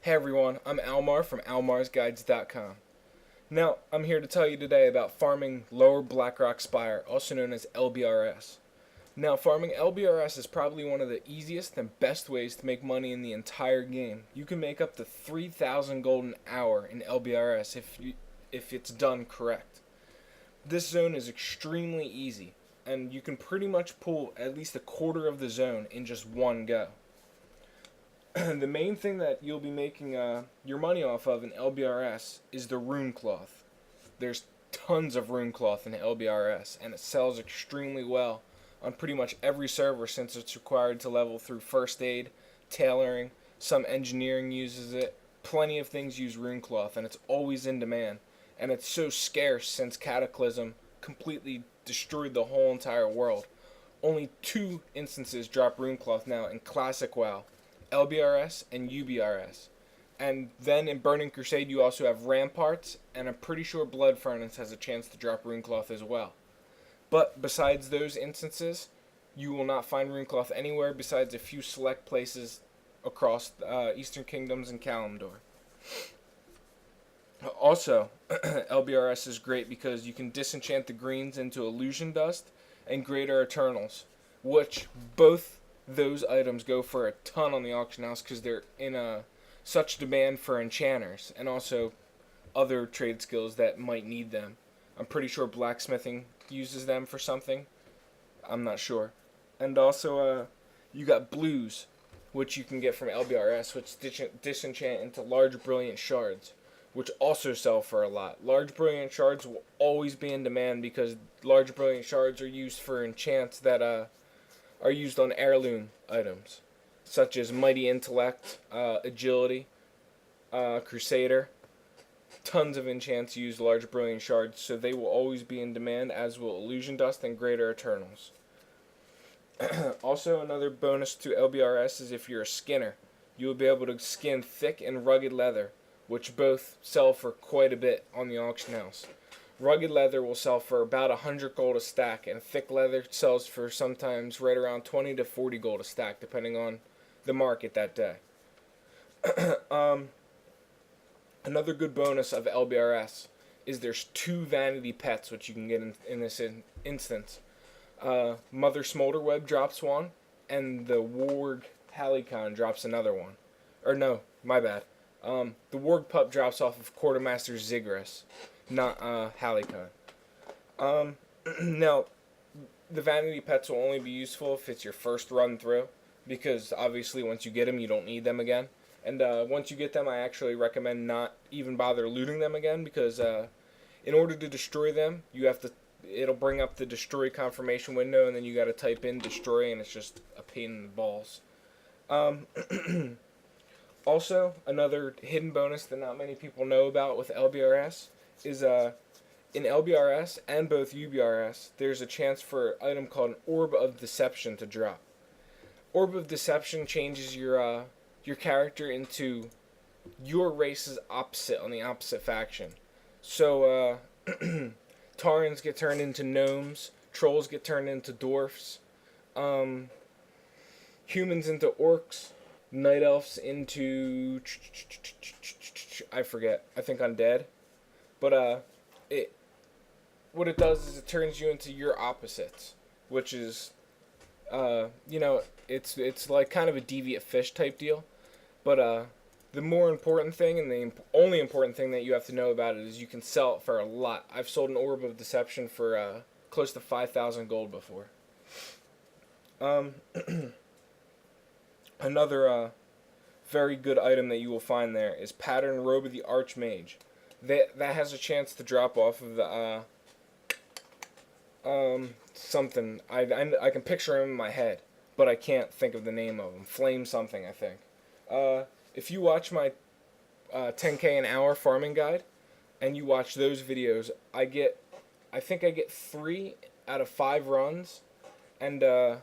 Hey everyone, I'm Almar from almarsguides.com. Now, I'm here to tell you today about farming Lower Blackrock Spire, also known as LBRS. Now, farming LBRS is probably one of the easiest and best ways to make money in the entire game. You can make up to 3,000 gold an hour in LBRS if it's done correct. This zone is extremely easy, and you can pretty much pull at least a quarter of the zone in just one go. The main thing that you'll be making your money off of in LBRS is the rune cloth. There's tons of rune cloth in LBRS, and it sells extremely well on pretty much every server since it's required to level through first aid, tailoring, some engineering uses it. Plenty of things use rune cloth, and it's always in demand. And it's so scarce since Cataclysm completely destroyed the whole entire world. Only 2 instances drop rune cloth now in Classic WoW. LBRS and UBRS. And then in Burning Crusade you also have Ramparts, and I'm pretty sure Blood Furnace has a chance to drop Runecloth as well. But besides those instances, you will not find Runecloth anywhere besides a few select places across Eastern Kingdoms and Kalimdor. Also, LBRS is great because you can disenchant the greens into Illusion Dust and Greater Eternals, which both those items go for a ton on the auction house because they're in such demand for enchanters and also other trade skills that might need them. I'm pretty sure blacksmithing uses them for something. I'm not sure. And also, you got blues, which you can get from LBRS, which disenchant into large brilliant shards, which also sell for a lot. Large brilliant shards will always be in demand because large brilliant shards are used for enchants that are used on heirloom items, such as Mighty Intellect, Agility, Crusader. Tons of enchants use large brilliant shards, so they will always be in demand, as will Illusion Dust and Greater Eternals. Also, another bonus to LBRS is if you're a skinner. You will be able to skin thick and rugged leather, which both sell for quite a bit on the auction house. Rugged leather will sell for about 100 gold a stack, and thick leather sells for sometimes right around 20 to 40 gold a stack, depending on the market that day. Another good bonus of LBRS is there's 2 vanity pets which you can get in this instance. Mother Smolderweb drops one, and the Warg Halicon drops another one. Or no, my bad. The Warg Pup drops off of Quartermaster Ziggurat, not Halicon. Now, the vanity pets will only be useful if it's your first run through, because obviously once you get them, you don't need them again. And once you get them, I actually recommend not even bother looting them again, because in order to destroy them, you have to. It'll bring up the destroy confirmation window, and then you got to type in destroy, and it's just a pain in the balls. Also, another hidden bonus that not many people know about with LBRS is in LBRS and both UBRS, there's a chance for an item called an Orb of Deception to drop. Orb of Deception changes your character into your race's opposite on the opposite faction. So, Taurens get turned into gnomes, trolls get turned into dwarfs, humans into orcs, night elves into I forget. I think undead. But what it does is it turns you into your opposites, which is it's like kind of a deviant fish type deal. But the more important thing and the only important thing that you have to know about it is you can sell it for a lot. I've sold an Orb of Deception for close to 5,000 gold before. Another very good item that you will find there is Pattern Robe of the Archmage. That has a chance to drop off of the something. I can picture him in my head, but I can't think of the name of him. Flame something, I think. If you watch my 10K an hour farming guide, and you watch those videos, I think I get 3 out of 5 runs, and I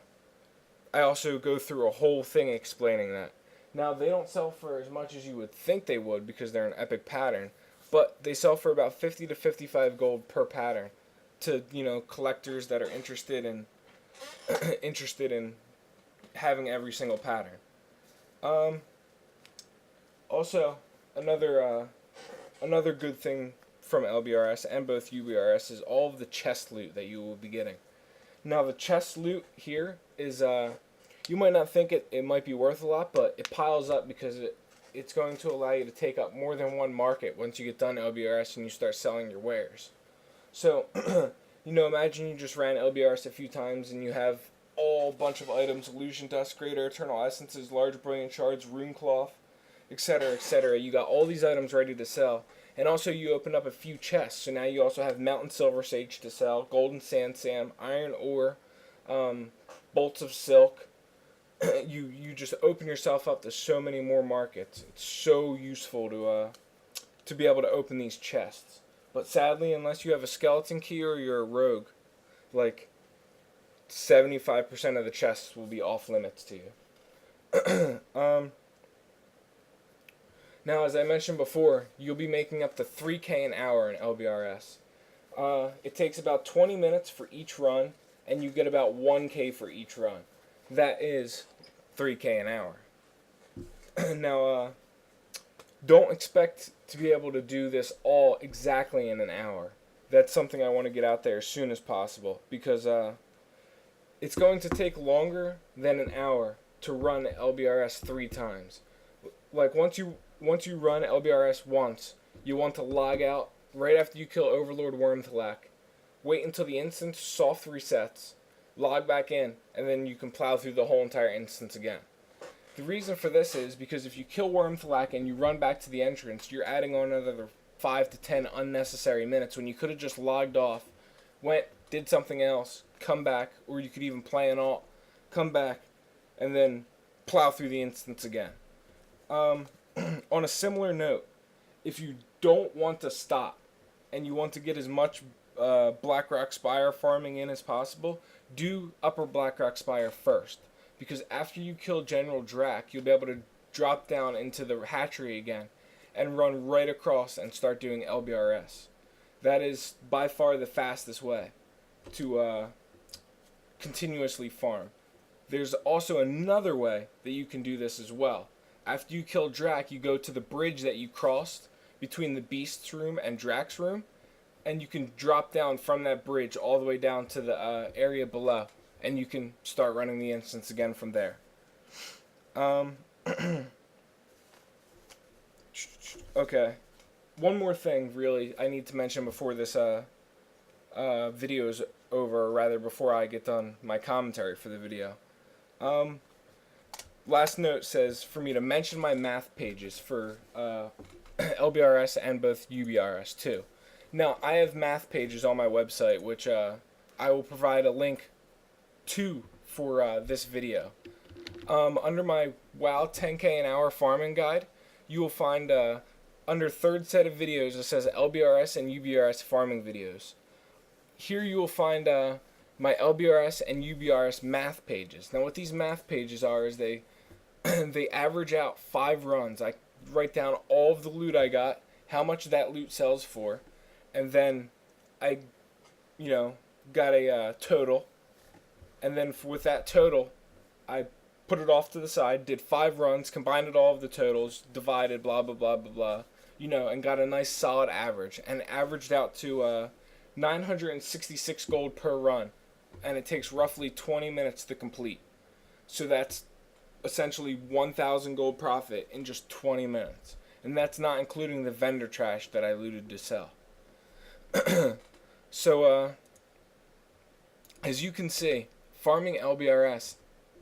also go through a whole thing explaining that. Now, they don't sell for as much as you would think they would because they're an epic pattern, but they sell for about 50 to 55 gold per pattern to, collectors that are interested in having every single pattern. Also, another good thing from LBRS and both UBRS is all of the chest loot that you will be getting. Now the chest loot here is you might not think it might be worth a lot, but it piles up because it's going to allow you to take up more than one market once you get done LBRS and you start selling your wares. So, imagine you just ran LBRS a few times and you have all bunch of items: illusion dust, greater eternal essences, large brilliant shards, rune cloth, etc., etc. You got all these items ready to sell. And also you open up a few chests, so now you also have mountain silver sage to sell, golden sand Sam, iron ore, bolts of silk. you just open yourself up to so many more markets. It's so useful to be able to open these chests. But sadly, unless you have a skeleton key or you're a rogue, like 75% of the chests will be off limits to you. Now, as I mentioned before, you'll be making up to 3K an hour in LBRS. It takes about 20 minutes for each run, and you get about 1K for each run. That is 3K an hour. Now, don't expect to be able to do this all exactly in an hour. That's something I want to get out there as soon as possible, because it's going to take longer than an hour to run LBRS 3 times. Like, once you run LBRS once, you want to log out right after you kill Overlord Wormthalak. Wait until the instance soft resets, log back in, and then you can plow through the whole entire instance again. The reason for this is because if you kill Wormthalak and you run back to the entrance, you're adding on another 5 to 10 unnecessary minutes when you could have just logged off, went, did something else, come back, or you could even play an alt, come back, and then plow through the instance again. On a similar note, if you don't want to stop and you want to get as much Blackrock Spire farming in as possible, do Upper Blackrock Spire first. Because after you kill General Drac, you'll be able to drop down into the hatchery again and run right across and start doing LBRS. That is by far the fastest way to continuously farm. There's also another way that you can do this as well. After you kill Drac, you go to the bridge that you crossed between the Beast's room and Drac's room, and you can drop down from that bridge all the way down to the area below, and you can start running the instance again from there. Okay, one more thing really I need to mention before this video is over, or rather before I get done my commentary for the video. Last note says for me to mention my math pages for LBRS and both UBRS too. Now, I have math pages on my website, which I will provide a link to for this video. Under my WoW 10K an hour farming guide, you will find under third set of videos it says LBRS and UBRS farming videos. Here you will find my LBRS and UBRS math pages. Now, what these math pages are is they average out 5 runs. I write down all of the loot I got, how much that loot sells for, and then I, got a total. And then with that total, I put it off to the side, did 5 runs, combined all of the totals, divided, blah, blah, blah, blah, blah, and got a nice solid average. And averaged out to 966 gold per run. And it takes roughly 20 minutes to complete. So that's essentially 1,000 gold profit in just 20 minutes. And that's not including the vendor trash that I looted to sell. So, as you can see, farming LBRS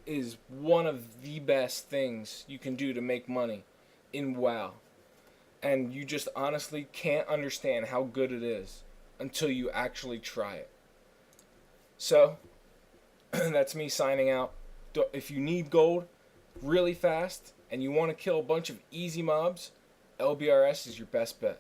is one of the best things you can do to make money in WoW. And you just honestly can't understand how good it is until you actually try it. So, that's me signing out. If you need gold really fast and you want to kill a bunch of easy mobs, LBRS is your best bet.